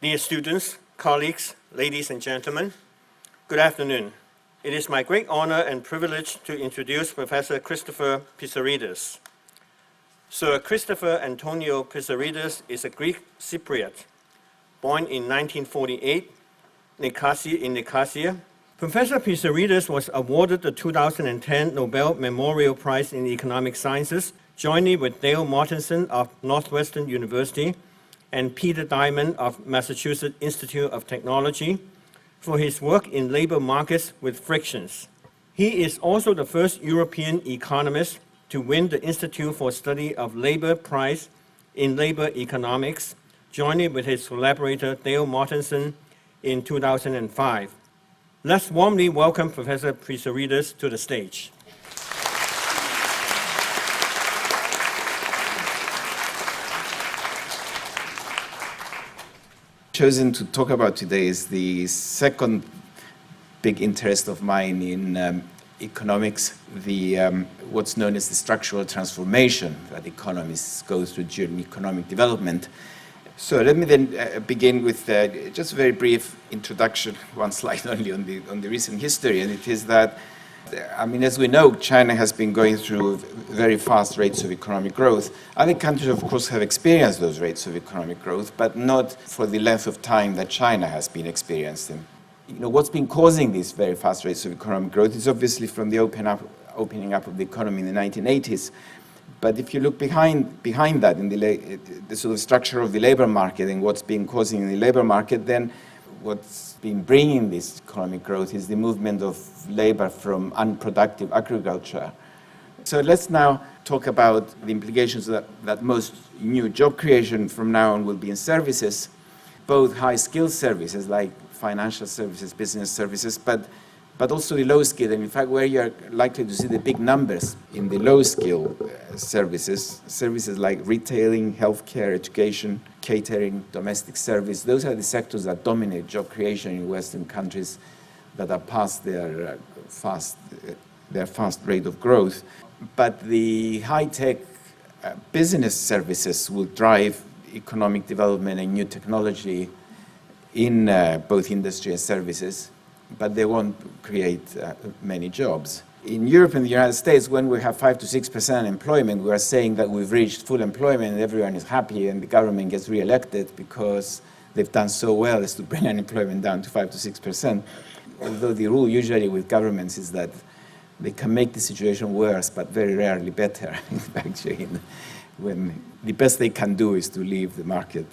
Dear students, colleagues, ladies and gentlemen, good afternoon. It is my great honor and privilege to introduce Professor Christopher Pissarides. Sir Christopher Antonio Pissarides is a Greek Cypriot, born in 1948 in Nicosia. Professor Pissarides was awarded the 2010 Nobel Memorial Prize in Economic Sciences, jointly with Dale Mortensen of Northwestern University and Peter Diamond of Massachusetts Institute of Technology, for his work in labor markets with frictions. He is also the first European economist to win the Institute for Study of Labor Prize in Labor Economics, jointly with his collaborator Dale Mortensen in 2005. Let's warmly welcome Professor Pissarides to the stage. Chosen to talk about today is the second big interest of mine in economics, what's known as the structural transformation that economists go through during economic development. So let me then begin with just a very brief introduction, one slide only on the recent history, and it is that, as we know, China has been going through very fast rates of economic growth. Other countries, of course, have experienced those rates of economic growth, but not for the length of time that China has been experiencing. What's been causing these very fast rates of economic growth is obviously from the opening up of the economy in the 1980s. But if you look behind that in the sort of structure of the labor market and what's been causing the labor market, then what's been bringing this economic growth is the movement of labor from unproductive agriculture. So let's now talk about the implications that most new job creation from now on will be in services, both high-skilled services like financial services, business services, but also the low-skilled, and in fact where you're likely to see the big numbers in the low-skilled services like retailing, healthcare, education, catering, domestic service. Those are the sectors that dominate job creation in Western countries that are past their fast rate of growth. But the high-tech business services will drive economic development and new technology in both industry and services, but they won't create many jobs. In Europe and the United States, when we have 5 to 6% employment, we are saying that we've reached full employment and everyone is happy and the government gets re-elected because they've done so well as to bring unemployment down to 5 to 6%. Although the rule usually with governments is that they can make the situation worse, but very rarely better. Actually, when the best they can do is to leave the market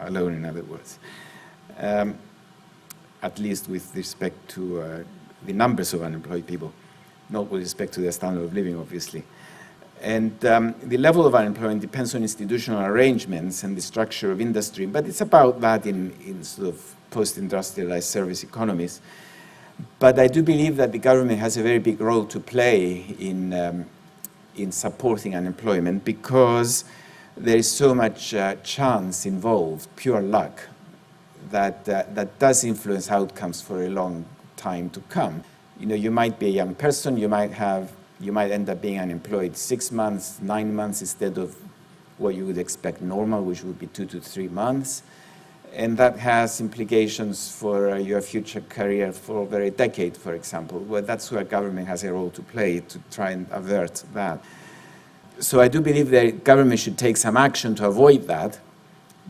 alone, in other words. At least with respect to the numbers of unemployed people, not with respect to their standard of living, obviously. And the level of unemployment depends on institutional arrangements and the structure of industry, but it's about that in sort of post-industrialized service economies. But I do believe that the government has a very big role to play in supporting unemployment because there is so much chance involved, pure luck, that does influence outcomes for a long time to come. You might be a young person, you might end up being unemployed 6 months, 9 months instead of what you would expect normal, which would be 2 to 3 months. And that has implications for your future career for over a decade, for example. Well, that's where government has a role to play to try and avert that. So I do believe that government should take some action to avoid that,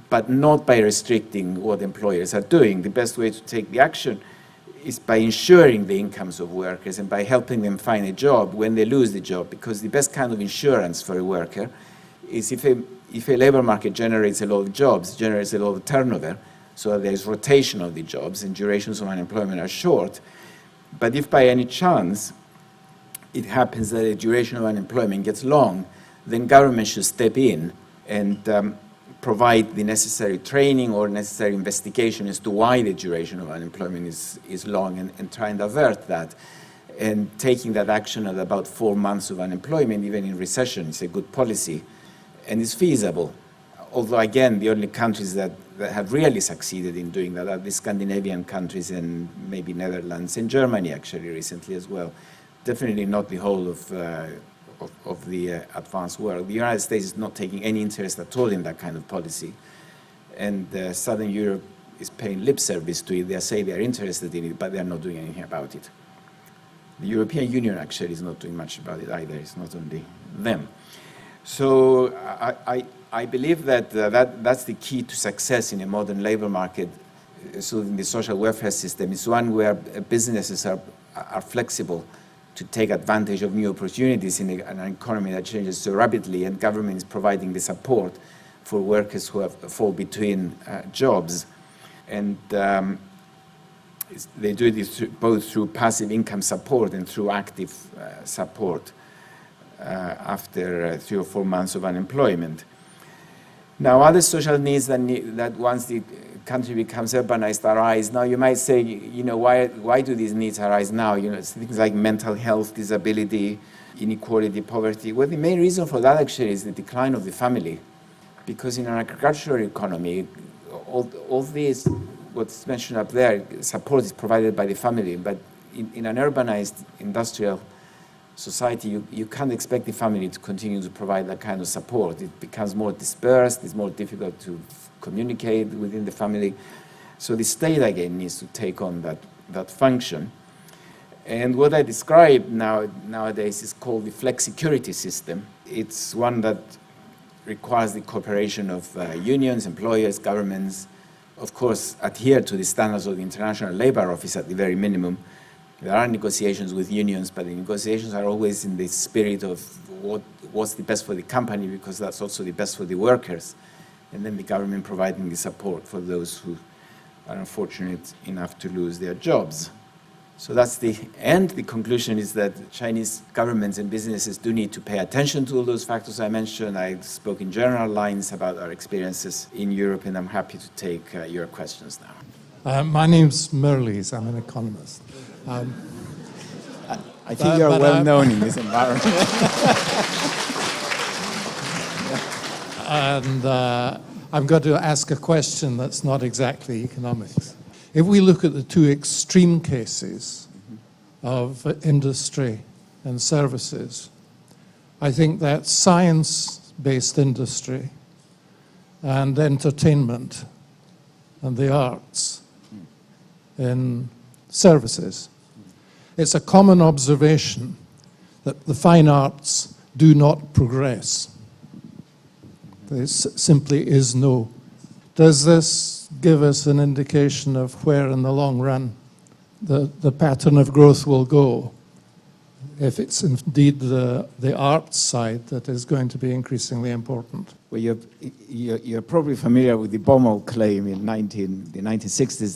but not by restricting what employers are doing. The best way to take the action is by ensuring the incomes of workers and by helping them find a job when they lose the job, because the best kind of insurance for a worker is if a labor market generates a lot of jobs, generates a lot of turnover, so there is rotation of the jobs and durations of unemployment are short. But if by any chance it happens that the duration of unemployment gets long, then government should step in and provide the necessary training or necessary investigation as to why the duration of unemployment is long and try and avert that. And taking that action at about 4 months of unemployment, even in recession, is a good policy and is feasible. Although, again, the only countries that have really succeeded in doing that are the Scandinavian countries and maybe Netherlands and Germany, actually, recently as well. Definitely not the whole of the advanced world. The United States is not taking any interest at all in that kind of policy. And Southern Europe is paying lip service to it. They say they're interested in it, but they're not doing anything about it. The European Union actually is not doing much about it either. It's not only them. So I believe that that's the key to success in a modern labor market. So in the social welfare system, it's one where businesses are flexible to take advantage of new opportunities in an economy that changes so rapidly, and government is providing the support for workers who fall between jobs. And they do this both through passive income support and through active support after 3 or 4 months of unemployment. Now, other social needs that once the country becomes urbanized arise. Now, you might say, why do these needs arise now? It's things like mental health, disability, inequality, poverty. Well, the main reason for that actually is the decline of the family. Because in an agricultural economy, all these, what's mentioned up there, support is provided by the family. But in an urbanized industrial society, you can't expect the family to continue to provide that kind of support. It becomes more dispersed, it's more difficult to communicate within the family. So the state, again, needs to take on that function. And what I describe nowadays is called the flexicurity system. It's one that requires the cooperation of unions, employers, governments, of course, adhere to the standards of the International Labour Office at the very minimum. There are negotiations with unions, but the negotiations are always in the spirit of what's the best for the company, because that's also the best for the workers. And then the government providing the support for those who are unfortunate enough to lose their jobs. So that's the end. The conclusion is that Chinese governments and businesses do need to pay attention to all those factors I mentioned. I spoke in general lines about our experiences in Europe, and I'm happy to take your questions now. My name's Merlis. I'm an economist. I think you're well known in this environment. And I'm going to ask a question that's not exactly economics. If we look at the two extreme cases of industry and services, I think that science-based industry and entertainment and the arts in services, it's a common observation that the fine arts do not progress. There simply is no. Does this give us an indication of where in the long run the pattern of growth will go, if it's indeed the arts side that is going to be increasingly important? Well, you're probably familiar with the Baumol claim in the 1960s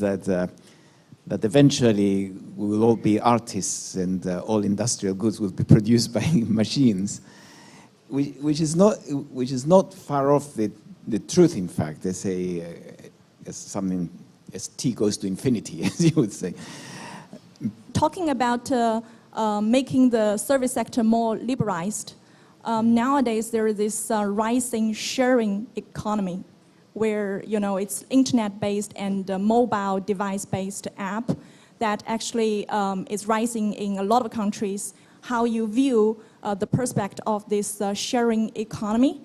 that eventually we will all be artists and all industrial goods will be produced by machines, which is not far off the truth. In fact, they say as T goes to infinity, as you would say. Talking about making the service sector more liberalized, nowadays there is this rising sharing economy, where it's internet-based and mobile device-based app that actually is rising in a lot of countries. How you view the prospect of this sharing economy?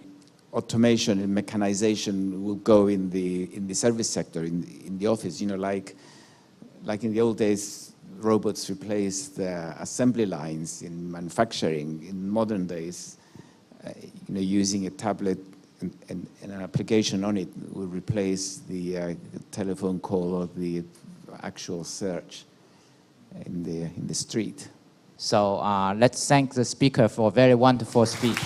Automation and mechanization will go in the service sector, in the office. Like in the old days, robots replaced assembly lines in manufacturing. In modern days, using a tablet and an application on it will replace the telephone call or the actual search in the street. So let's thank the speaker for a very wonderful speech.